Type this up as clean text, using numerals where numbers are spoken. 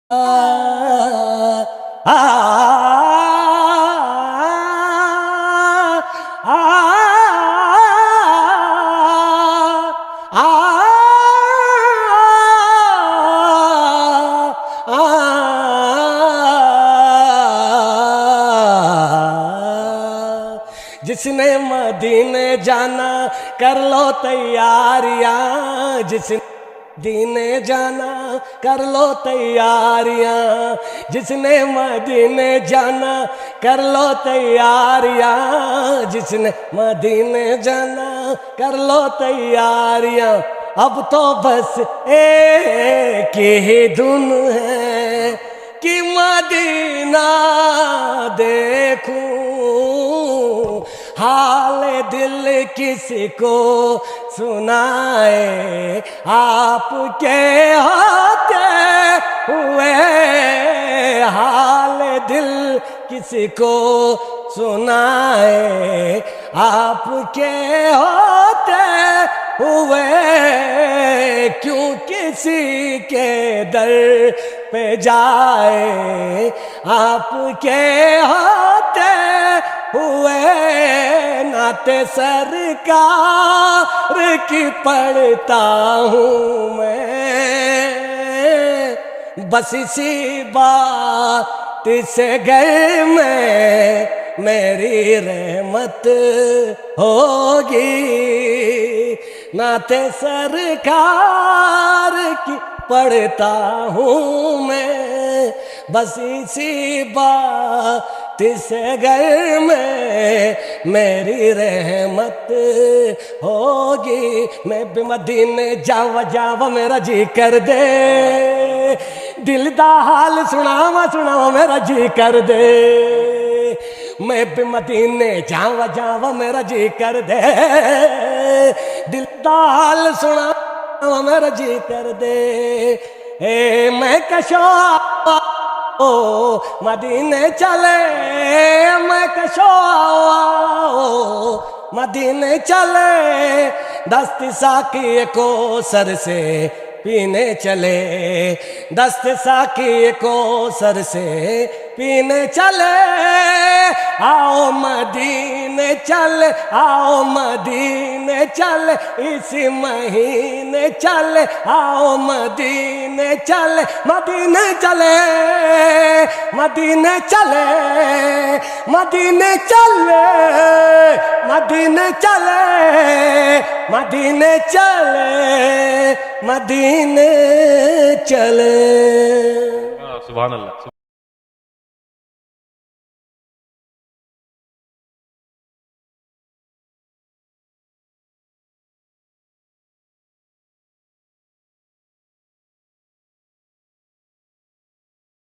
جس نے مدینے جانا کر لو تیاریاں، جس نے مدینے جانا کر لو تیاریاں، جس نے مدینے جانا کر لو تیاریاں، جس نے مدینے جانا کر لو تیاریاں۔ اب تو بس ایک ہی دھن ہے کہ مدینہ دیکھوں، حال دل کسی کو سنائے، آپ کے ہوتے ہوئے حال دل کسی کو سنائے، آپ کے ہوتے ہوئے کیوں کسی کے در پہ جائے، آپ کے ہوتے ہوئے نعت سرکار کی پڑھتا ہوں میں، بس اسی بات سے گھر میں میری رحمت ہوگی، نعت سرکار کی پڑھتا ہوں میں، بس اسی بات سے گھر میں میری رحمت ہوگی۔ میں بھی مدینے جاوا میرا جی کر دے، دل دا حال سناوا میرا جی کر دے، میں بھی مدینے جاوا میرا جی کر دے، دل دا حال سناوا میرا جی کر دے، میں کشو مدینے چلے، میں کشو مدینے چلے، دست ساقی کو سر سے پینے چلے، دست ساقی کو سر سے پینے چلے، آؤ مدینے چلے، آؤ مدینے چلے، اسی مہینے چلے، آؤ مدینے چلے، مدینے چلے، مدینے چلے، مدینے چلے، مدینے چلے، مدینے چلے، مدینے چلے۔ سبحان اللہ۔